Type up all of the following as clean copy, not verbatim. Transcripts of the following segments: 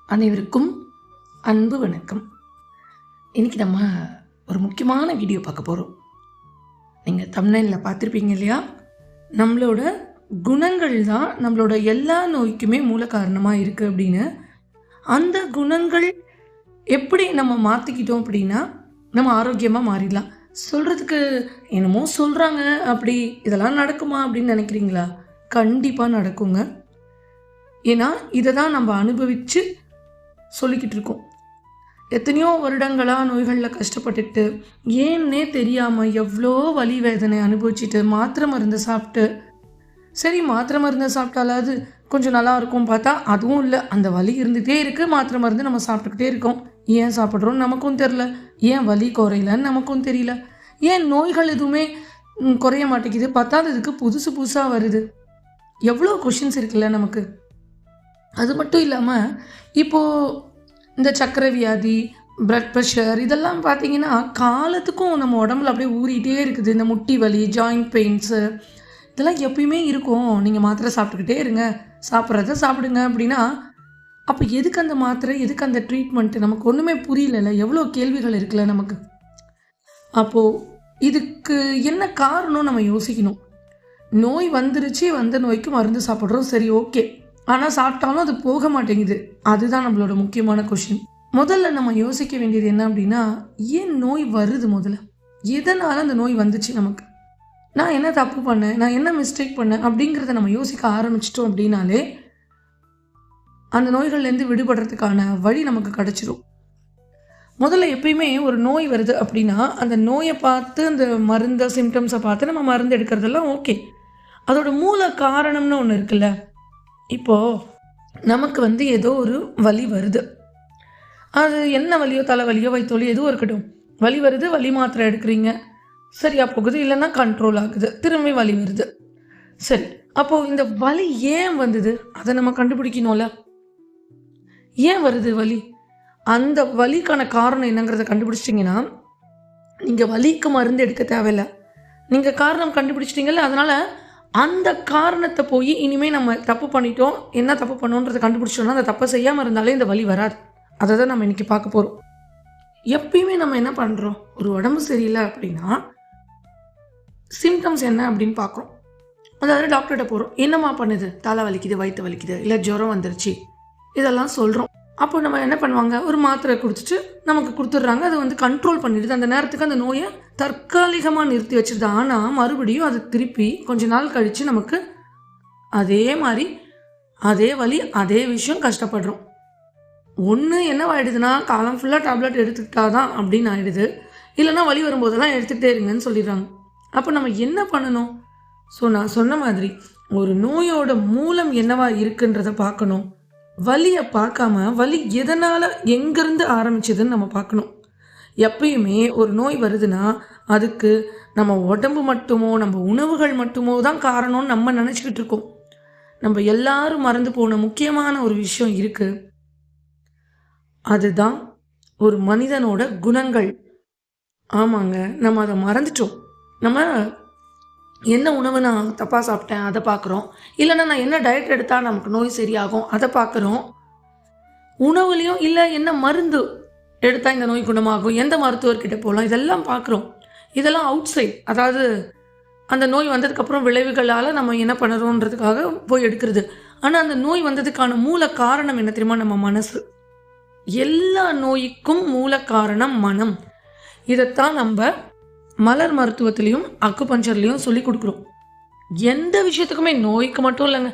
அனைவருக்கும் அன்பு வணக்கம். இன்றைக்கி நம்ம ஒரு முக்கியமான வீடியோ பார்க்க போகிறோம். நீங்கள் தம்ப்நெயிலில் பார்த்துருப்பீங்க இல்லையா? நம்மளோட குணங்கள் தான் நம்மளோட எல்லா நோய்க்குமே மூல காரணமாக இருக்குது அப்படின்னு. அந்த குணங்கள் எப்படி நம்ம மாற்றிக்கிட்டோம் அப்படின்னா நம்ம ஆரோக்கியமாக மாறிடலாம். சொல்கிறதுக்கு என்னமோ சொல்கிறாங்க, அப்படி இதெல்லாம் நடக்குமா அப்படின்னு நினைக்கிறீங்களா? கண்டிப்பாக நடக்குங்க. ஏன்னா இதை தான் நம்ம அனுபவித்து சொல்லிக்கிட்டு இருக்கோம். எத்தனையோ வருடங்களாக நோய்களில் கஷ்டப்பட்டுட்டு ஏன்னே தெரியாமல் எவ்வளோ வலி வேதனை அனுபவிச்சுட்டு மாத்திரை மருந்து சாப்பிட்டு, சரி மாத்திரை மருந்து சாப்பிட்டாலாவது கொஞ்சம் நல்லா இருக்கும் பார்த்தா அதுவும் இல்லை. அந்த வலி இருந்துகிட்டே இருக்குது, மாத்திரை மருந்து நம்ம சாப்பிட்டுக்கிட்டே இருக்கோம். ஏன் சாப்பிட்றோன்னு நமக்கும் தெரில, ஏன் வலி குறையலன்னு நமக்கும் தெரியல, ஏன் நோய்கள் எதுவுமே குறைய மாட்டேங்குது, பத்தாததுக்கு புதுசு புதுசாக வருது. எவ்வளோ கொஷின்ஸ் இருக்குல்ல நமக்கு. அது மட்டும் இல்லாமல் இப்போது இந்த சர்க்கரை வியாதி, பிளட் ப்ரெஷர் இதெல்லாம் பார்த்திங்கன்னா காலத்துக்கும் நம்ம உடம்புல அப்படியே ஊறிகிட்டே இருக்குது. இந்த முட்டி வலி, ஜாயிண்ட் பெயின்ஸு இதெல்லாம் எப்பயுமே இருக்கும். நீங்கள் மாத்திரை சாப்பிட்டுக்கிட்டே இருங்க, சாப்பிட்றத சாப்பிடுங்க அப்படின்னா, அப்போ எதுக்கு அந்த மாத்திரை, எதுக்கு அந்த ட்ரீட்மெண்ட்டு? நமக்கு ஒன்றுமே புரியல. எவ்வளோ கேள்விகள் இருக்குல்ல நமக்கு. அப்போது இதுக்கு என்ன காரணம் நம்ம யோசிக்கணும். நோய் வந்துருச்சு, வந்த நோய்க்கு மருந்து சாப்பிட்றோம், சரி ஓகே. ஆனால் சாப்பிட்டாலும் அது போக மாட்டேங்குது. அதுதான் நம்மளோட முக்கியமான கொஷின். முதல்ல நம்ம யோசிக்க வேண்டியது என்ன அப்படின்னா, ஏன் நோய் வருது? முதல்ல எதனால் அந்த நோய் வந்துச்சு நமக்கு? நான் என்ன தப்பு பண்ணேன், நான் என்ன மிஸ்டேக் பண்ணேன் அப்படிங்கிறத நம்ம யோசிக்க ஆரம்பிச்சிட்டோம் அப்படின்னாலே அந்த நோய்கள்லேருந்து விடுபடுறதுக்கான வழி நமக்கு கிடச்சிரும். முதல்ல எப்பயுமே ஒரு நோய் வருது அப்படின்னா அந்த நோயை பார்த்து அந்த மருந்தை, சிம்டம்ஸை பார்த்து நம்ம மருந்து எடுக்கிறதெல்லாம் ஓகே. அதோட மூல காரணம்னு ஒன்று இருக்குல்ல. இப்போது நமக்கு ஏதோ ஒரு வலி வருது. அது என்ன வலியோ, தலைவலியோ, வயிற்றுவலியோ எதுவும் இருக்கட்டும். வலி வருது, வலி மாத்திரை எடுக்கிறீங்க, சரியாக போகுது, இல்லைன்னா கண்ட்ரோல் ஆகுது, திரும்பி வலி வருது. சரி, அப்போது இந்த வலி ஏன் வந்தது அதை நம்ம கண்டுபிடிக்கணும்ல. ஏன் வருது வலி? அந்த வலிக்கான காரணம் என்னங்கிறத கண்டுபிடிச்சிட்டிங்கன்னா நீங்கள் வலிக்கு மருந்து எடுக்க தேவையில்லை. நீங்கள் காரணம் கண்டுபிடிச்சிட்டிங்கல்ல, அதனால் அந்த காரணத்தை போய் இனிமேல் நம்ம தப்பு பண்ணிட்டோம், என்ன தப்பு பண்ணோன்றதை கண்டுபிடிச்சோன்னா அந்த தப்பை செய்யாமல் இருந்தாலே இந்த வலி வராது. அதை தான் நம்ம இன்றைக்கி பார்க்க போகிறோம். எப்பயுமே நம்ம என்ன பண்ணுறோம், ஒரு உடம்பு சரியில்லை அப்படின்னா சிம்டம்ஸ் என்ன அப்படின்னு பார்க்குறோம். அதாவது டாக்டர்கிட்ட போகிறோம், என்னம்மா பண்ணுது, தலை வலிக்குது, வயிற்று வலிக்குது, இல்லை ஜுரம் வந்துருச்சு, இதெல்லாம் சொல்கிறோம். அப்போ நம்ம என்ன பண்ணுவாங்க, ஒரு மாத்திரை கொடுத்துட்டு நமக்கு கொடுத்துட்றாங்க. அது கண்ட்ரோல் பண்ணிடுது, அந்த நேரத்துக்கு அந்த நோயை தற்காலிகமாக நிறுத்தி வச்சிருது. ஆனால் மறுபடியும் அது திருப்பி கொஞ்ச நாள் கழித்து நமக்கு அதே மாதிரி அதே வலி, அதே விஷயம், கஷ்டப்படுறோம். ஒன்று என்னவாயிடுதுன்னா, காலம் ஃபுல்லாக டேப்லெட் எடுத்துக்கிட்டா தான் அப்படின்னு ஆகிடுது, இல்லைன்னா வலி வரும்போதெல்லாம் எடுத்துக்கிட்டே இருங்கன்னு சொல்லிடுறாங்க. அப்போ நம்ம என்ன பண்ணணும்? ஸோ நான் சொன்ன மாதிரி ஒரு நோயோட மூலம் என்னவா இருக்குன்றதை பார்க்கணும். வலியை பார்க்காம வலி எதனால், எங்கேருந்து ஆரம்பிச்சதுன்னு நம்ம பார்க்கணும். எப்பயுமே ஒரு நோய் வருதுன்னா அதுக்கு நம்ம உடம்பு மட்டுமோ, நம்ம உணவுகள் மட்டுமோ தான் காரணம்னு நம்ம நினச்சிக்கிட்டு இருக்கோம். நம்ம எல்லாரும் மறந்து போன முக்கியமான ஒரு விஷயம் இருக்குது. அதுதான் ஒரு மனிதனோட குணங்கள். ஆமாங்க, நம்ம அதை மறந்துட்டோம். நம்ம என்ன உணவு நான் தப்பாக சாப்பிட்டேன் அதை பார்க்குறோம், இல்லைன்னா நான் என்ன டயட் எடுத்தால் நமக்கு நோய் சரியாகும் அதை பார்க்குறோம். உணவுலேயும் இல்லை என்ன மருந்து எடுத்தால் இந்த நோய் குணமாகும், எந்த மருத்துவர்கிட்ட போகலாம், இதெல்லாம் பார்க்குறோம். இதெல்லாம் அவுட் சைட், அதாவது அந்த நோய் வந்ததுக்கப்புறம் விளைவுகளால் நம்ம என்ன பண்ணுறோன்றதுக்காக போய் எடுக்கிறது. ஆனால் அந்த நோய் வந்ததுக்கான மூல காரணம் என்ன தெரியுமா? நம்ம மனசு. எல்லா நோய்க்கும் மூல காரணம் மனம். இதைத்தான் நம்ம மலர் மருத்துவத்திலையும் அக்குபஞ்சர்லையும் சொல்லி கொடுக்குறோம். எந்த விஷயத்துக்குமே, நோய்க்கு மட்டும் இல்லைங்க,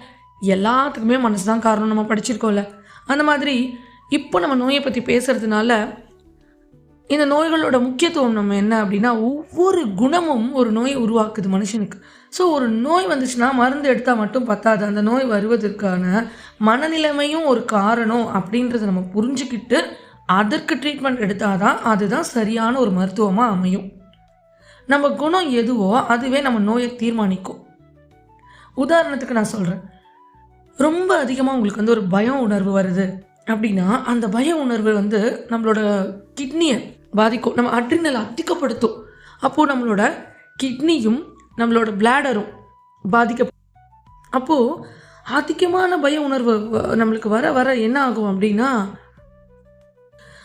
எல்லாத்துக்குமே மனசு தான் காரணம். நம்ம படிச்சிருக்கோம்ல. அந்த மாதிரி இப்போ நம்ம நோயை பற்றி பேசுகிறதுனால இந்த நோய்களோட முக்கியத்துவம் நம்ம என்ன அப்படின்னா, ஒவ்வொரு குணமும் ஒரு நோயை உருவாக்குது மனுஷனுக்கு. ஸோ ஒரு நோய் வந்துச்சுன்னா மருந்து எடுத்தால் மட்டும் பத்தாது, அந்த நோய் வருவதற்கான மனநிலைமையும் ஒரு காரணம் அப்படின்றத நம்ம புரிஞ்சுக்கிட்டு அதற்கு ட்ரீட்மெண்ட் எடுத்தால் தான் அதுதான் சரியான ஒரு மருத்துவமாக அமையும். நம்ம குணம் எதுவோ அதுவே நம்ம நோயை தீர்மானிக்கும். உதாரணத்துக்கு நான் சொல்கிறேன், ரொம்ப அதிகமாக உங்களுக்கு ஒரு பயம் உணர்வு வருது அப்படின்னா அந்த பய உணர்வு நம்மளோட கிட்னியை பாதிக்கும், நம்ம அட்ரினல் அதிகப்படுத்தும். அப்போது நம்மளோட கிட்னியும் நம்மளோட பிளாடரும் பாதிக்க. அப்போது அதிகமான பய உணர்வு நம்மளுக்கு வர வர என்ன ஆகும் அப்படின்னா,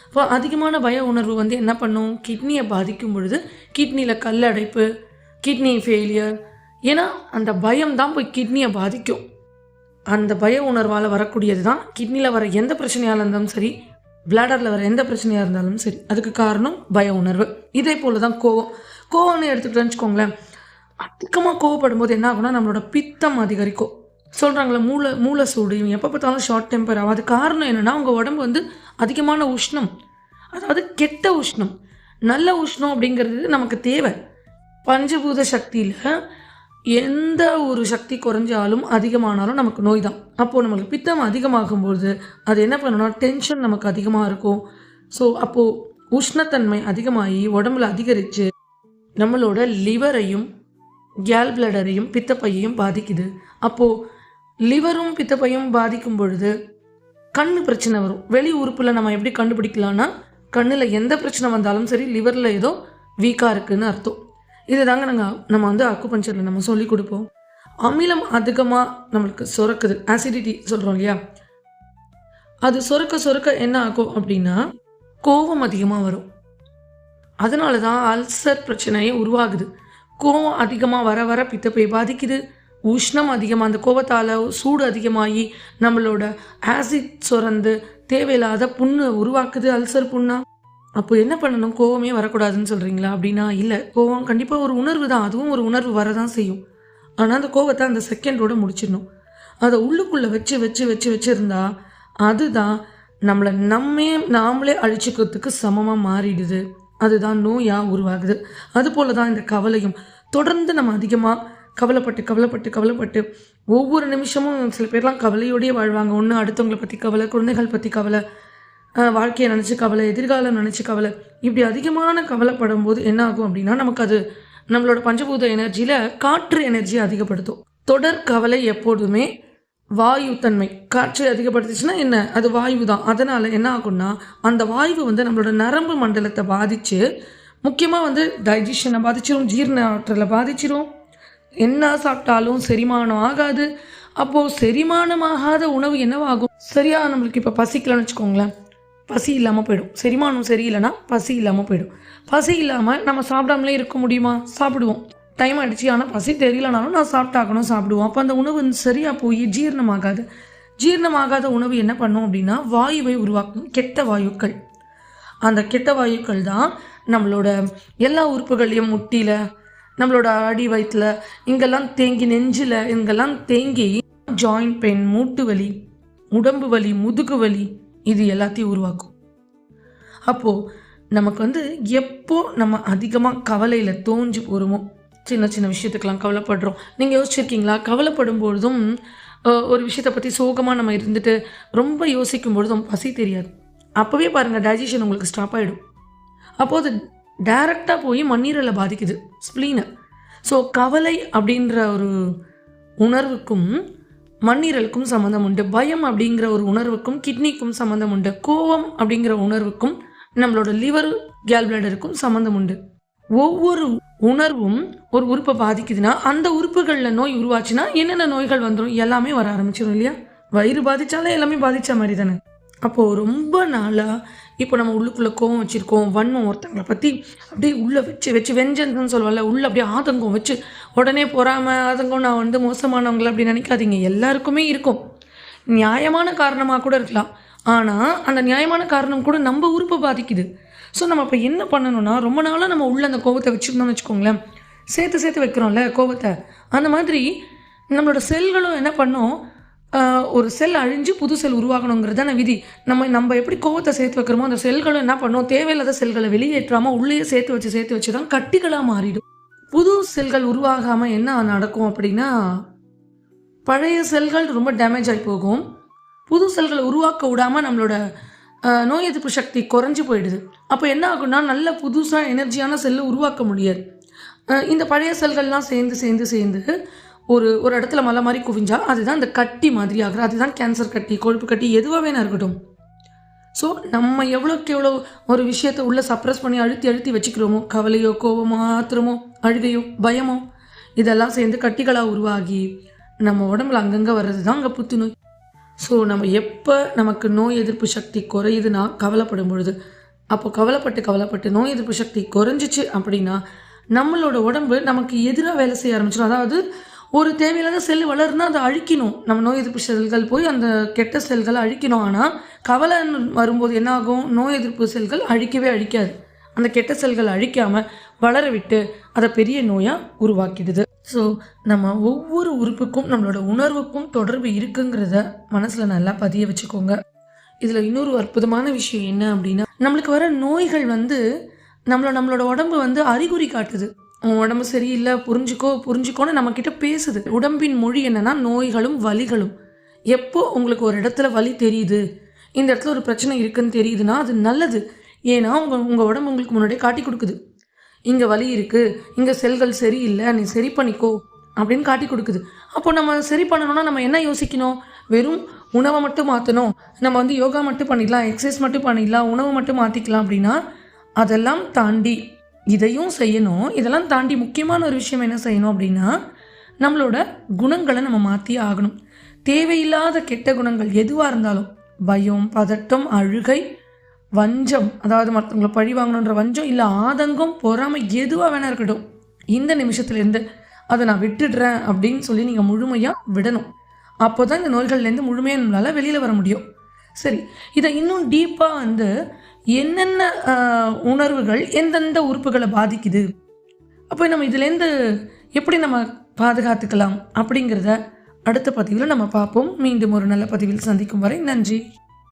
இப்போ அதிகமான பய உணர்வு வந்து என்ன பண்ணும், கிட்னியை பாதிக்கும் பொழுது கிட்னியில் கல் அடைப்பு, கிட்னி ஃபெயிலியர். ஏன்னா அந்த பயம் தான் போய் கிட்னியை பாதிக்கும். அந்த பய உணர்வால் வரக்கூடியது தான் கிட்னியில் வர எந்த பிரச்சனையாக இருந்தாலும் சரி, பிளாடரில் வர எந்த பிரச்சனையாக இருந்தாலும் சரி, அதுக்கு காரணம் பய உணர்வு. இதே போல் தான் கோவம்னு எடுத்துக்கிட்டோன்னு வச்சுக்கோங்களேன். அதிகமாக கோவப்படும் போது என்ன ஆகும்னா நம்மளோட பித்தம் அதிகரிக்கும். சொல்கிறாங்களே மூளை சூடு, இவங்க எப்போ பார்த்தாலும் ஷார்ட் டெம்பர் ஆகும். அது காரணம் என்னென்னா உங்கள் உடம்பு வந்து அதிகமான உஷ்ணம், அதாவது கெட்ட உஷ்ணம். நல்ல உஷ்ணம் அப்படிங்கிறது நமக்கு தேவை. பஞ்சபூத சக்தியில் எந்த ஒரு சக்தி குறைஞ்சாலும் அதிகமானாலும் நமக்கு நோய் தான். அப்போது நம்மளுக்கு பித்தம் அதிகமாகும்போது அது என்ன பண்ணணும்னா டென்ஷன் நமக்கு அதிகமாக இருக்கும். ஸோ அப்போது உஷ்ணத்தன்மை அதிகமாகி உடம்புல அதிகரித்து நம்மளோட லிவரையும் கேல் பிளடரையும் பித்தப்பையையும் பாதிக்குது. அப்போது லிவரும் பித்தப்பையும் பாதிக்கும் பொழுது கண் பிரச்சனை வரும். வெளி உறுப்பில் நம்ம எப்படி கண்டுபிடிக்கலாம்னா, கண்ணில் எந்த பிரச்சனை வந்தாலும் சரி லிவரில் ஏதோ வீக்காக இருக்குதுன்னு அர்த்தம். இது தாங்க நம்ம வந்து அக்குபஞ்சரில் நம்ம சொல்லி கொடுப்போம். அமிலம் அதிகமாக நம்மளுக்கு சுரக்குது, ஆசிடிட்டி சொல்கிறோம் இல்லையா, அது சுரக்க என்ன ஆகும் அப்படின்னா கோபம் அதிகமாக வரும். அதனால தான் அல்சர் பிரச்சனையே உருவாகுது. கோபம் அதிகமாக வர வர பித்தப்பை பாதிக்குது. உஷ்ணம் அதிகமாக, அந்த கோபத்தால் சூடு அதிகமாகி நம்மளோட ஆசிட் சுரந்து தேவையில்லாத புண்ணு உருவாக்குது, அல்சர் புண்ணா. அப்போ என்ன பண்ணணும், கோவமே வரக்கூடாதுன்னு சொல்கிறீங்களா அப்படின்னா இல்லை, கோவம் கண்டிப்பாக ஒரு உணர்வு தான், அதுவும் ஒரு உணர்வு வரதான் செய்யும். ஆனால் அந்த கோவத்தை அந்த செகண்டோடு முடிச்சிடணும். அதை உள்ளுக்குள்ளே வச்சிருந்தா அதுதான் நம்மளை நாமளே அழிச்சிக்கிறதுக்கு சமமாக மாறிடுது. அதுதான் நோயாக உருவாகுது. அதுபோல் தான் இந்த கவலையும். தொடர்ந்து நம்ம அதிகமாக கவலைப்பட்டு ஒவ்வொரு நிமிஷமும் சில பேர்லாம் கவலையோடையே வாழ்வாங்க. ஒன்று அடுத்தவங்களை பற்றி கவலை, குழந்தைகள் பற்றி கவலை, வாழ்க்கையை நினச்சி கவலை, எதிர்காலம் நினச்சி கவலை. இப்படி அதிகமான கவலைப்படும் போது என்ன ஆகும் அப்படின்னா நமக்கு அது நம்மளோட பஞ்சபூத எனர்ஜியில் காற்று எனர்ஜியை அதிகப்படுத்தும். தொடர் கவலை எப்போதுமே வாயு தன்மை. காற்று அதிகப்படுத்துச்சுன்னா என்ன, அது வாயு தான். அதனால் என்ன ஆகும்னா அந்த வாயு வந்து நம்மளோட நரம்பு மண்டலத்தை பாதித்து, முக்கியமாக வந்து டைஜஷனை பாதிச்சிடும், ஜீரண ஆற்றலை பாதிச்சிடும். என்ன சாப்பிட்டாலும் செரிமானம் ஆகாது. அப்போது செரிமானமாகாத உணவு என்னவாகும், சரியாக நம்மளுக்கு இப்போ பசிக்கலன்னு வச்சுக்கோங்களேன், பசி இல்லாமல் போயிடும். செரிமானம் சரியில்லைன்னா பசி இல்லாமல் போயிடும். பசி இல்லாமல் நம்ம சாப்பிடாமலே இருக்க முடியுமா, சாப்பிடுவோம். டைம் ஆகிடுச்சு ஆனால் பசி தெரியலனாலும் நான் சாப்பிடுவோம். அப்போ அந்த உணவு சரியாக போய் ஜீரணமாகாத உணவு என்ன பண்ணும் அப்படின்னா வாயுவை உருவாக்கும், கெட்ட வாயுக்கள். அந்த கெட்ட வாயுக்கள் தான் நம்மளோட எல்லா உறுப்புகளையும், முட்டியில், நம்மளோட அடி வயிற்றில், இங்கெல்லாம் தேங்கி, நெஞ்சில் இங்கெல்லாம் தேங்கி ஜாயிண்ட் பெயின், மூட்டு வலி, உடம்பு வலி, முதுகு வலி, இது எல்லாத்தையும் உருவாக்கும். அப்போது நமக்கு வந்து எப்போ நம்ம அதிகமாக கவலையில் தோஞ்சு போகிறோமோ, சின்ன விஷயத்துக்கெல்லாம் கவலைப்படுறோம். நீங்கள் யோசிச்சிருக்கீங்களா, கவலைப்படும் பொழுதும் ஒரு விஷயத்தை பற்றி சோகமாக நம்ம இருந்துட்டு ரொம்ப யோசிக்கும் பொழுதும் பசி தெரியாது. அப்போவே பாருங்கள் டைஜஷன் உங்களுக்கு ஸ்டாப் ஆகிடும். அப்போது அது டைரெக்டாக போய் மண்ணீரலை பாதிக்குது, ஸ்ப்ளீனை. ஸோ கவலை அப்படின்ற ஒரு உணர்வுக்கும் மண்ணீரலுக்கும் சம்மந்தம் உண்டு. பயம் அப்படிங்கிற ஒரு உணர்வுக்கும் கிட்னிக்கும் சம்மந்தம் உண்டு. கோபம் அப்படிங்கிற உணர்வுக்கும் நம்மளோட லிவர், கேல் பிளாடருக்கும் சம்மந்தம் உண்டு. ஒவ்வொரு உணர்வும் ஒரு உறுப்பை பாதிக்குதுன்னா அந்த உறுப்புகளில் நோய் உருவாச்சுன்னா என்னென்ன நோய்கள் வந்துடும், எல்லாமே வர ஆரம்பிச்சிடும் இல்லையா. வயிறு பாதித்தாலே எல்லாமே பாதித்த மாதிரி தானே. அப்போது ரொம்ப நாளாக இப்போ நம்ம உள்ளுக்குள்ளே கோவம் வச்சுருக்கோம், வன்மம், ஒருத்தங்களை பற்றி அப்படியே உள்ளே வச்சு வெஞ்சன்ஸ்ன்னு சொல்லுவாள்ல, உள்ளே அப்படியே ஆதங்கம் வச்சு உடனே பொறாமல் ஆதங்கம், நான் வந்து மோசமானவங்களை அப்படி நினைக்காதீங்க. எல்லாருக்குமே இருக்கும். நியாயமான காரணமாக கூட இருக்கலாம். ஆனால் அந்த நியாயமான காரணம் கூட நம்ம உறுப்பை பாதிக்குது. ஸோ நம்ம இப்போ என்ன பண்ணணும்னா, ரொம்ப நாளாக நம்ம உள்ளே அந்த கோபத்தை வச்சுருந்தோம்னு வச்சுக்கோங்களேன், சேர்த்து வைக்கிறோம்ல கோபத்தை, அந்த மாதிரி நம்மளோட செல்களும் என்ன பண்ணோம், ஒரு செல் அழிஞ்சு புது செல் உருவாகணுங்கிறது தானே விதி. நம்ம எப்படி கோவத்தை சேர்த்து வைக்கிறோமோ அந்த செல்களும் என்ன பண்ணோம், தேவையில்லாத செல்களை வெளியேற்றாமல் உள்ளேயே சேர்த்து வச்சு தான் கட்டிகளாக மாறிடும். புது செல்கள் உருவாகாமல் என்ன நடக்கும் அப்படின்னா, பழைய செல்கள் ரொம்ப டேமேஜ் ஆகி போகும். புது செல்களை உருவாக்க விடாமல் நம்மளோட நோய் எதிர்ப்பு சக்தி குறைஞ்சி போயிடுது. அப்போ என்ன ஆகும்னா நல்ல புதுசாக எனர்ஜியான செல்லை உருவாக்க முடியாது. இந்த பழைய செல்கள்லாம் சேர்ந்து ஒரு இடத்துல மலை மாதிரி குவிஞ்சா அதுதான் இந்த கட்டி மாதிரி ஆகுது. அதுதான் கேன்சர் கட்டி, கொழுப்பு கட்டி, எதுவாக வேணா இருக்கட்டும். ஸோ நம்ம எவ்வளோக்கு எவ்வளோ ஒரு விஷயத்தை உள்ளே சப்ரஸ் பண்ணி அழுத்தி வச்சுக்கிறோமோ, கவலையோ, கோபமோ, ஆத்திரமோ, அழுகையோ, பயமோ, இதெல்லாம் சேர்ந்து கட்டிகளாக உருவாகி நம்ம உடம்புல அங்கங்கே வர்றது தான் அங்கே புத்துநோய். ஸோ நம்ம எப்போ நமக்கு நோய் எதிர்ப்பு சக்தி குறையுதுன்னா கவலைப்படும் பொழுது, அப்போ கவலைப்பட்டு நோய் எதிர்ப்பு சக்தி குறைஞ்சிச்சு அப்படின்னா நம்மளோட உடம்பு நமக்கு எதிராக வேலை செய்ய ஆரம்பிச்சிடும். அதாவது ஒரு தேவையில்லாத செல் வளருனா அதை அழிக்கணும், நம்ம நோய் எதிர்ப்பு செல்கள் போய் அந்த கெட்ட செல்களை அழிக்கணும். ஆனால் கவலை வரும்போது என்ன ஆகும், நோய் எதிர்ப்பு செல்கள் அழிக்கவே அழிக்காது. அந்த கெட்ட செல்கள் அழிக்காமல் வளர விட்டு அதை பெரிய நோயாக உருவாக்கிடுது. ஸோ நம்ம ஒவ்வொரு உறுப்புக்கும் நம்மளோட உணர்வுக்கும் தொடர்பு இருக்குங்கிறத மனசில் நல்லா பதிய வச்சுக்கோங்க. இதில் இன்னொரு அற்புதமான விஷயம் என்ன அப்படின்னா, நம்மளுக்கு வர நோய்கள் நம்மளோட உடம்பு அறிகுறி காட்டுது. உன் உடம்பு சரியில்லை, புரிஞ்சுக்கோன்னு நம்மக்கிட்ட பேசுது. உடம்பின் மொழி என்னன்னா நோய்களும் வலிகளும். எப்போ உங்களுக்கு ஒரு இடத்துல வலி தெரியுது, இந்த இடத்துல ஒரு பிரச்சனை இருக்குன்னு தெரியுதுன்னா அது நல்லது. ஏன்னா உங்கள் உடம்பு உங்களுக்கு முன்னாடியே காட்டி கொடுக்குது, இங்கே வலி இருக்குது, இங்கே செல்கள் சரியில்லை, நீ சரி பண்ணிக்கோ அப்படின்னு காட்டி கொடுக்குது. அப்போ நம்ம சரி பண்ணணும்னா நம்ம என்ன யோசிக்கணும், வெறும் உணவை மட்டும் மாற்றணும், நம்ம யோகா மட்டும் பண்ணிடலாம், எக்ஸசைஸ் மட்டும் பண்ணிடலாம், உணவு மட்டும் மாற்றிக்கலாம் அப்படின்னா அதெல்லாம் தாண்டி இதையும் செய்யணும். இதெல்லாம் தாண்டி முக்கியமான ஒரு விஷயம் என்ன செய்யணும் அப்படின்னா, நம்மளோட குணங்களை நம்ம மாற்றியே ஆகணும். தேவையில்லாத கெட்ட குணங்கள் எதுவாக இருந்தாலும், பயம், பதட்டம், அழுகை, வஞ்சம், அதாவது மற்றவங்களை பழி வாங்கணுன்ற வஞ்சம், இல்லை ஆதங்கம், பொறாமை, எதுவாக வேணா இருக்கட்டும், இந்த நிமிஷத்துலேருந்து அதை நான் விட்டுடுறேன் அப்படின்னு சொல்லி நீங்கள் முழுமையாக விடணும். அப்போ தான் இந்த நோய்கள்லேருந்து முழுமையாக நம்மளால் வெளியில் வர முடியும். சரி, இதை இன்னும் டீப்பாக என்னென்ன உணர்வுகள் எந்தெந்த உறுப்புகளை பாதிக்குது, அப்போ நம்ம இதுலேருந்து எப்படி நம்ம பாதுகாத்துக்கலாம் அப்படிங்கிறத அடுத்த பதிவில் நம்ம பார்ப்போம். மீண்டும் ஒரு நல்ல பதிவில் சந்திக்கும் வரை நன்றி.